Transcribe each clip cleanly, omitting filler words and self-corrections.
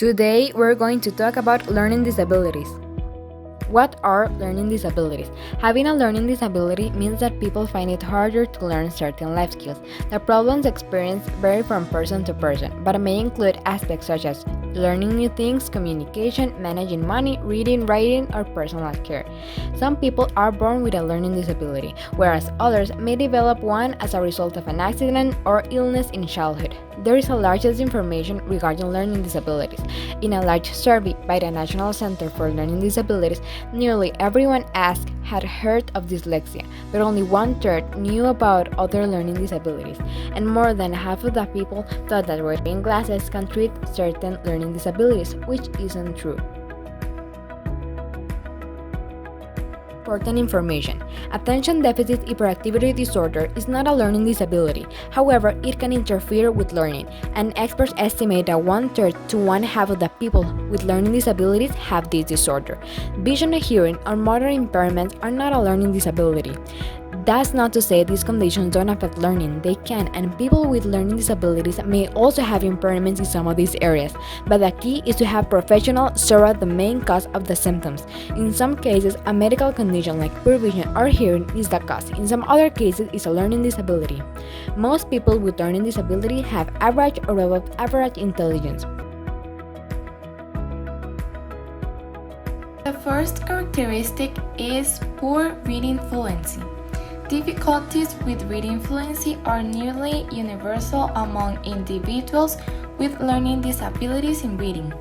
Today, we're going to talk about learning disabilities. What are learning disabilities? Having a learning disability means that people find it harder to learn certain life skills. The problems experienced vary from person to person, but may include aspects such as learning new things, communication, managing money, reading, writing, or personal care. Some people are born with a learning disability, whereas others may develop one as a result of an accident or illness in childhood. There is a large information regarding learning disabilities. In a large survey by the National Center for Learning Disabilities, nearly everyone asked had heard of dyslexia, but only 1/3 knew about other learning disabilities, and more than half of the people thought that wearing glasses can treat certain learning disabilities, which isn't true. Important information. Attention deficit hyperactivity disorder is not a learning disability. However, it can interfere with learning, and experts estimate that 1/3 to 1/2 of the people with learning disabilities have this disorder. Vision, hearing, or motor impairments are not a learning disability. That's not to say these conditions don't affect learning. They can, and people with learning disabilities may also have impairments in some of these areas, but the key is to have professionals sort out the main cause of the symptoms. In some cases, a medical condition like poor vision or hearing is the cause. In some other cases, it's a learning disability. Most people with learning disability have average or above average intelligence. The first characteristic is poor reading fluency. Difficulties with reading fluency are nearly universal among individuals with learning disabilities in reading.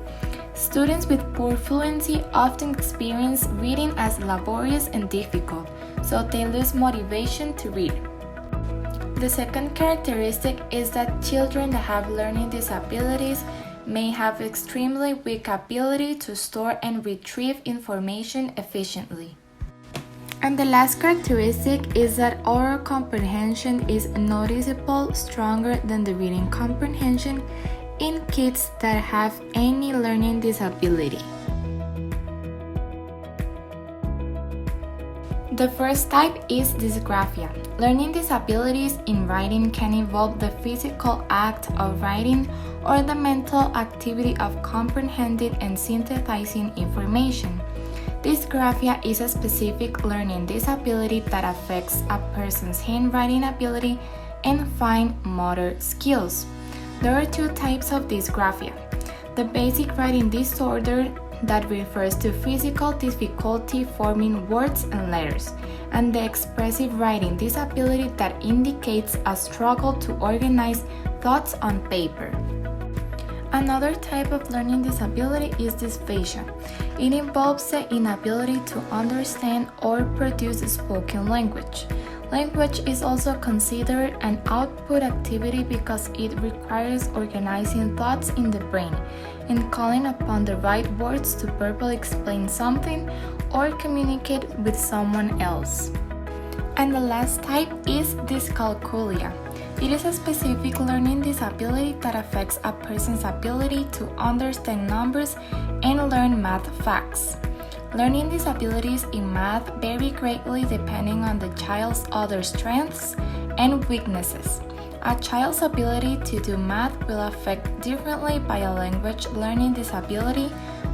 Students with poor fluency often experience reading as laborious and difficult, so they lose motivation to read. The second characteristic is that children that have learning disabilities may have extremely weak ability to store and retrieve information efficiently. And the last characteristic is that oral comprehension is noticeably stronger than the reading comprehension in kids that have any learning disability. The first type is dysgraphia. Learning disabilities in writing can involve the physical act of writing or the mental activity of comprehending and synthesizing information. Dysgraphia is a specific learning disability that affects a person's handwriting ability and fine motor skills. There are two types of dysgraphia: the basic writing disorder that refers to physical difficulty forming words and letters, and the expressive writing disability that indicates a struggle to organize thoughts on paper. Another type of learning disability is dysphagia. It involves the inability to understand or produce spoken language. Language is also considered an output activity because it requires organizing thoughts in the brain and calling upon the right words to verbally explain something or communicate with someone else. And the last type is dyscalculia. It is a specific learning disability that affects a person's ability to understand numbers and learn math facts. Learning disabilities in math vary greatly depending on the child's other strengths and weaknesses. A child's ability to do math will affect differently by a language learning disability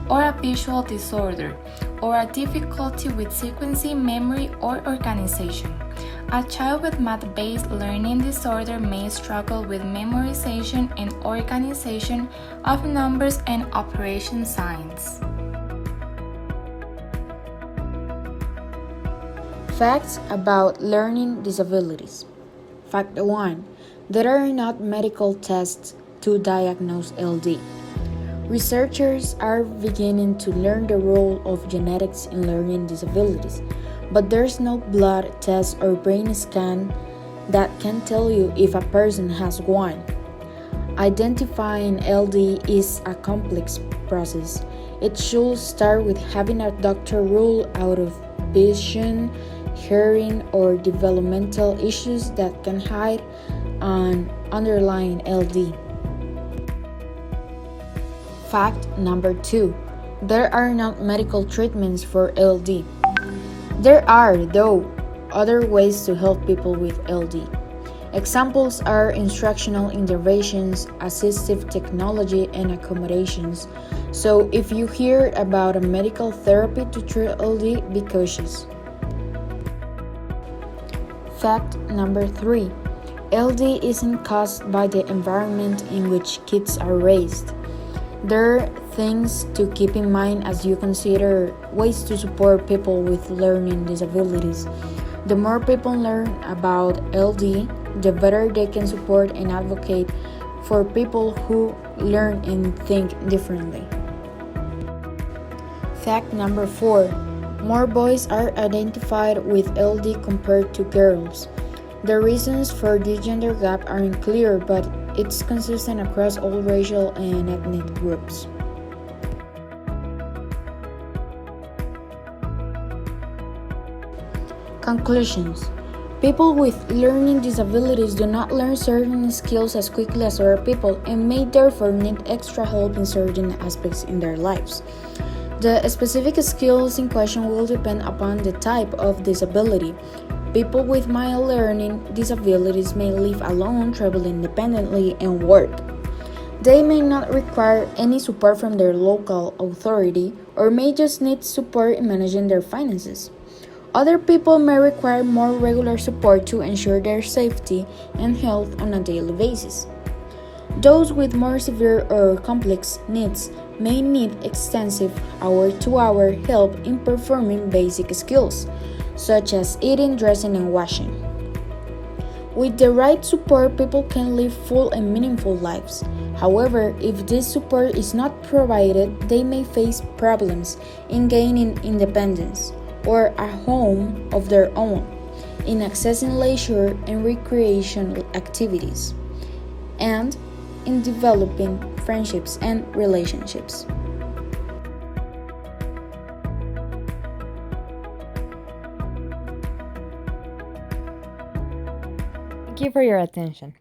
or a visual disorder, or a difficulty with sequencing, memory, or organization. A child with math-based learning disorder may struggle with memorization and organization of numbers and operation signs. Facts about learning disabilities. Fact 1. There are not medical tests to diagnose LD. Researchers are beginning to learn the role of genetics in learning disabilities, but there's no blood test or brain scan that can tell you if a person has one. Identifying LD is a complex process. It should start with having a doctor rule out of vision, hearing, or developmental issues that can hide an underlying LD. Fact number 2. There are not medical treatments for LD. There are, though, other ways to help people with LD. Examples are instructional interventions, assistive technology, and accommodations. So, if you hear about a medical therapy to treat LD, be cautious. Fact number 3. LD isn't caused by the environment in which kids are raised. There are things to keep in mind as you consider ways to support people with learning disabilities. The more people learn about LD, the better they can support and advocate for people who learn and think differently. Fact number 4. More boys are identified with LD compared to girls. The reasons for this gender gap aren't clear, but it's consistent across all racial and ethnic groups. Conclusions. People with learning disabilities do not learn certain skills as quickly as other people and may therefore need extra help in certain aspects in their lives. The specific skills in question will depend upon the type of disability. People with mild learning disabilities may live alone, travel independently, and work. They may not require any support from their local authority or may just need support in managing their finances. Other people may require more regular support to ensure their safety and health on a daily basis. Those with more severe or complex needs may need extensive hour-to-hour help in performing basic skills, such as eating, dressing, and washing. With the right support, people can live full and meaningful lives. However, if this support is not provided, they may face problems in gaining independence or a home of their own, in accessing leisure and recreational activities, and in developing friendships and relationships. Thank you for your attention.